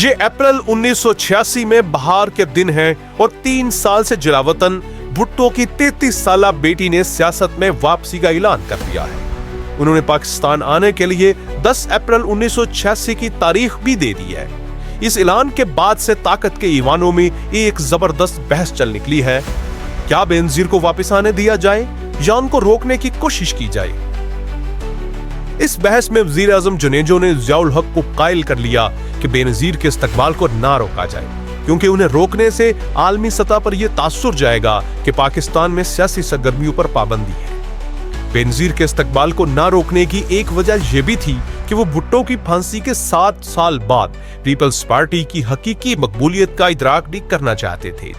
ये अप्रैल 1986 में बहार के दिन है और 3 साल से जलावतन भुट्टो की 33 साला बेटी ने सियासत में वापसी का ऐलान कर दिया है। उन्होंने पाकिस्तान आने के लिए 10 अप्रैल 1986 की तारीख भी दे दी है। इस ऐलान के बाद से ताकत के ईवानों में एक जबरदस्त बहस चल निकली है। क्या बेनजीर को वापस आने दिया जाए या उनको रोकने की कोशिश की जाए? इस बहस में वजीर आजम जुनेजो ने जियाउल हक को कायल कर लिया कि बेनजीर के इस्तकबाल को ना रोका जाए, क्योंकि उन्हें रोकने से आलमी सतह पर यह तासुर जाएगा कि पाकिस्तान में सियासी सरगर्मियों पर पाबंदी है। बेनजीर के इस्तकबाल को ना रोकने की एक वजह यह भी थी कि वो भुट्टो की फांसी के 7 साल बाद पीपल्स पार्टी की हकीकी मकबूलियत का इदराक नहीं करना चाहते थे।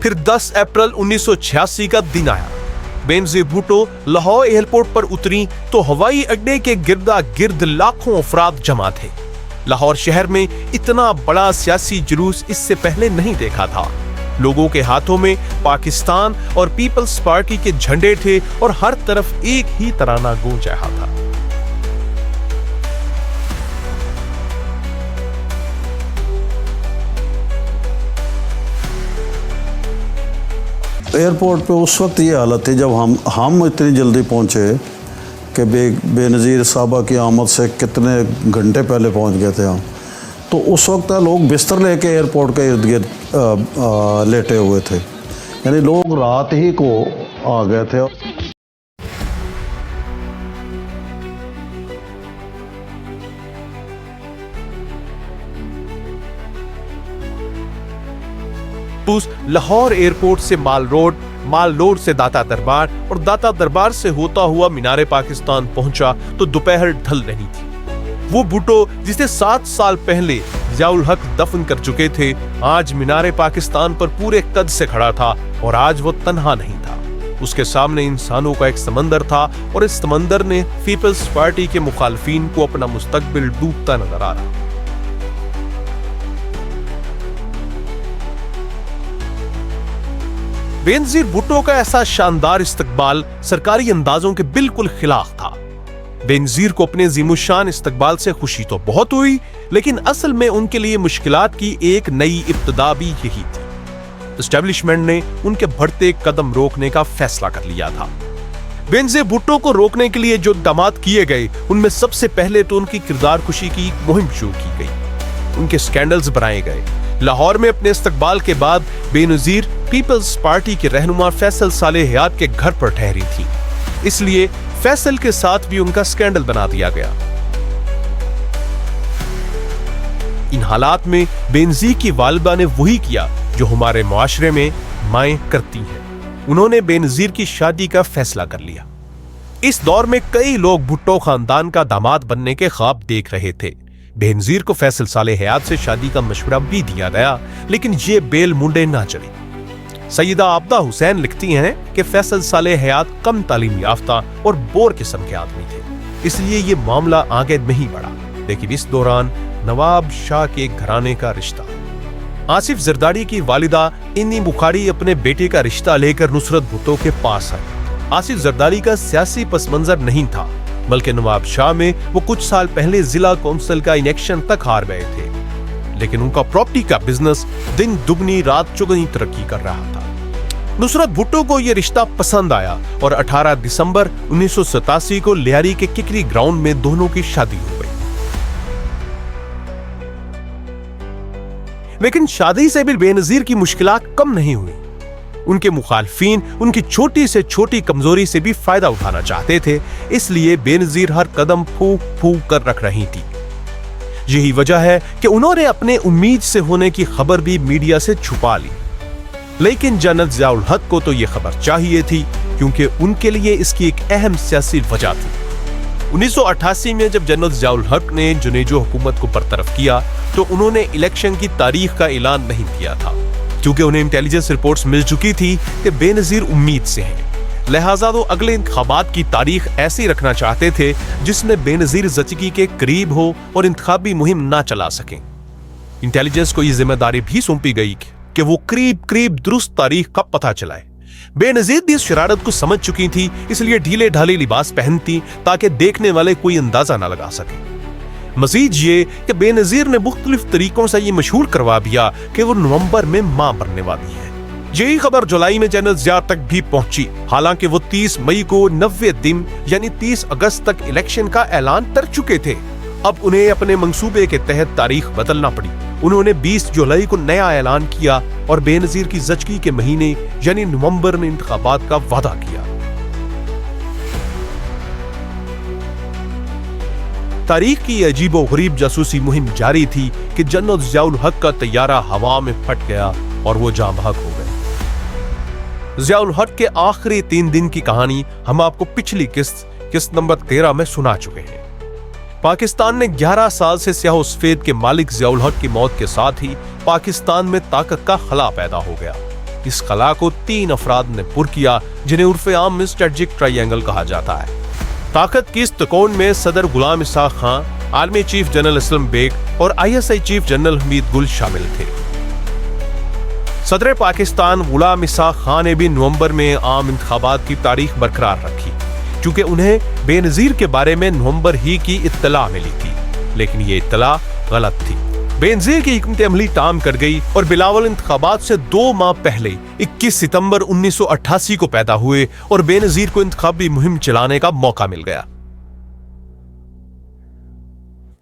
फिर 10 अप्रैल 1986 का दिन आया। बेनजीर भुट्टो लाहौर एयरपोर्ट पर उतरी तो हवाई अड्डे के गिरदा गिर्द लाखों अफराद जमा थे। लाहौर शहर में इतना बड़ा सियासी जुलूस इससे पहले नहीं देखा था। लोगों के हाथों में पाकिस्तान और पीपल्स पार्टी के झंडे थे और हर तरफ एक ही तराना गूंज रहा था। एयरपोर्ट पे उस वक्त ये हालत थी जब हम इतनी जल्दी पहुंचे कि बेनज़ीर साहबा की आमद से कितने घंटे पहले पहुंच गए थे हम। तो उस वक्त लोग बिस्तर लेके एयरपोर्ट के इर्द गिर्द लेटे हुए थे, यानी लोग रात ही को आ गए थे। लाहौर एयरपोर्ट से माल रोड से दाता दरबार और दाता दरबार से होता हुआ मीनारे पाकिस्तान पहुंचा तो दोपहर ढल रही थी। वो भुट्टो जिसे 7 साल पहले जियाउल हक दफन कर चुके थे, आज मीनारे पाकिस्तान पर पूरे कद से खड़ा था और आज वो तन्हा नहीं था। उसके सामने इंसानों का एक समंदर था और इस समंदर ने पीपल्स पार्टी के मुखालफीन को अपना मुस्तकबिल डूबता नजर आ रहा। बेनजीर भुट्टो का ऐसा शानदार इस्तकबाल सरकारी अंदाजों के बिल्कुल खिलाफ था। बेनजीर को अपने ज़ीमुशान इस्तकबाल से खुशी तो बहुत हुई, लेकिन असल में उनके लिए मुश्किलात की एक नई इब्तिदा भी यही थी। एस्टेब्लिशमेंट ने उनके बढ़ते कदम रोकने का फैसला कर लिया था। बेनजीर भुट्टो को रोकने के लिए जो इक़दामात किए गए, उनमें सबसे पहले तो उनकी किरदार कुशी की मुहिम शुरू की गई। उनके स्कैंडल्स बनाए गए। लाहौर में अपने इस्तकबाल के बाद बेनजीर पीपल्स पार्टी के रहनुमा फैसल सालेह हयात के घर पर ठहरी थी, इसलिए फैसल के साथ भी उनका स्कैंडल बना दिया गया। इन हालात में बेनजीर की वालिदा ने वही किया जो हमारे मुआशरे में माएं करती हैं। उन्होंने बेनजीर की शादी का फैसला कर लिया। इस दौर में कई लोग भुट्टो खानदान का दामाद बनने के ख्वाब देख रहे थे। बेनजीर को फैसल सालेह हयात से शादी का मशवरा भी दिया गया, लेकिन ये बेल मुंडे ना चली। सईदा आबदा हुसैन लिखती हैं कि फैसल सालेह हयात कम तालीम याफ्ता और बोर किस्म के आदमी थे, इसलिए ये मामला आगे नहीं बढ़ा। लेकिन इस दौरान नवाब शाह के घराने का रिश्ता, आसिफ जरदारी की वालिदा इन्नी बुखारी अपने बेटे का रिश्ता लेकर नुसरत भुट्टो के पास आई। आसिफ जरदारी का सियासी पसमंजर नहीं था, बल्कि नवाब शाह में वो कुछ साल पहले जिला कौंसिल का इलेक्शन तक हार गए थे, लेकिन उनका प्रॉपर्टी का बिजनेस दिन दुगनी रात चौगुनी तरक्की कर रहा था। नुसरत भुट्टो को यह रिश्ता पसंद आया और 18 दिसंबर 1987 को लियारी के किकरी ग्राउंड में दोनों की शादी हो गई। लेकिन शादी से भी बेनजीर की मुश्किलात कम नहीं हुई। उनके मुखालफीन उनकी छोटी से छोटी कमजोरी से भी फायदा उठाना चाहते थे, इसलिए बेनजीर हर कदम फूंक फूंक कर रख रही थी। यही वजह है कि उन्होंने अपने उम्मीद से होने की खबर भी मीडिया से छुपा ली। लेकिन जनरल जियाउल हक को तो यह खबर चाहिए थी, क्योंकि उनके लिए इसकी एक अहम सियासी वजह थी। 1988 में जब जनरल जियाउल हक ने जुनेजो हुकूमत को बरतरफ किया, तो उन्होंने इलेक्शन की तारीख का ऐलान नहीं किया था, क्योंकि उन्हें इंटेलिजेंस रिपोर्ट्स मिल चुकी थी कि बेनजीर उम्मीद से हैं। लिहाजा वो अगले इंतखाबात की तारीख ऐसी रखना चाहते थे जिसमें बेनजीर ज़चगी के करीब हो और इंतखाबी मुहिम ना चला सकें। इंटेलिजेंस को ये जिम्मेदारी भी सौंपी गई कि वो करीब दुरुस्त तारीख का पता चलाए। बेनजीर भी इस शरारत को समझ चुकी थी, इसलिए ढीले ढाले लिबास पहनती ताकि देखने वाले कोई अंदाजा ना लगा सके। मजीद ये कि बेनजीर ने मुख्तलिफ तरीकों से ये मशहूर करवा दिया कि वो नवंबर में मां मरने वाली है। यही खबर जुलाई में जनरल जिया तक भी पहुंची। हालांकि वो 30 मई को 90 दिन यानी 30 अगस्त तक इलेक्शन का ऐलान कर चुके थे। अब उन्हें अपने मंसूबे के तहत तारीख बदलना पड़ी। उन्होंने 20 जुलाई को नया ऐलान किया और बेनजीर की जचगी के महीने यानी नवंबर में इंतखाबात का वादा किया। तारीख की अजीबो गरीब जासूसी मुहिम जारी थी कि जनरल जियाउल हक का तैयारा हवा में फट गया और वो जाँ बहक हो गए। जियाउल हक के आखिरी 3 दिन की कहानी हम आपको पिछली किस्त नंबर 13 में सुना चुके हैं। पाकिस्तान ने 11 साल से स्याह सफेद के मालिक जियाउल हक की मौत के साथ ही पाकिस्तान में ताकत का खला पैदा हो गया। इस खला को 3 अफराद ने पुर किया जिन्हें उर्फे आम में स्ट्रेटजिक ट्रायंगल कहा जाता है। ताकत की इस त्रिकोण में सदर Ghulam Ishaq Khan, army chief general Aslam Beg और ISI chief general Hamid Gul शामिल थे। सदर पाकिस्तान गुलाम इसाक खां ने भी नवंबर में आम इंतखाबात की तारीख बरकरार रखी क्योंकि उन्हें बेनजीर के बारे में नवंबर ही की इत्तला मिली थी, लेकिन ये इत्तला गलत थी। बेनजीर की हिकमत अमली ताम कर गई और बिलावल इंतखाबात से 2 माह पहले 21 सितंबर 1988 को पैदा हुए और बेनजीर को इंतखाबी मुहिम चलाने का मौका मिल गया।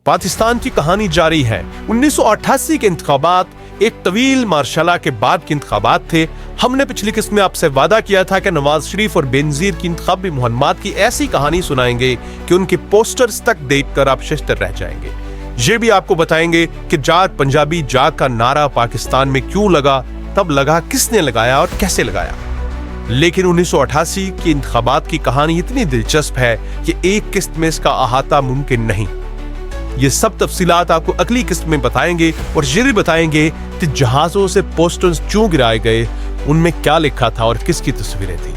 पाकिस्तान की कहानी जारी है। 1988 के इंतखाबात एक तवील मार्शला के बाद के इंतखाबात थे। हमने पिछली किस्त में आपसे वादा किया था कि नवाज शरीफ और बेनजीर की इंतखाबी मुहिम्मात की ऐसी कहानी सुनाएंगे कि उनके पोस्टर्स तक देखकर आप शिश्तर रह जाएंगे। ये भी आपको बताएंगे कि जाग पंजाबी जाग का नारा पाकिस्तान में क्यों लगा, तब लगा, किसने लगाया और कैसे लगाया। लेकिन 1988 की इंतखाबात की कहानी इतनी दिलचस्प है कि एक किस्त में इसका अहाता मुमकिन नहीं। ये सब तफसीलात आपको अगली किस्त में बताएंगे और ये भी बताएंगे कि जहाजों से पोस्टर्स क्यों गिराए गए, उनमें क्या लिखा था और किसकी तस्वीरें थी।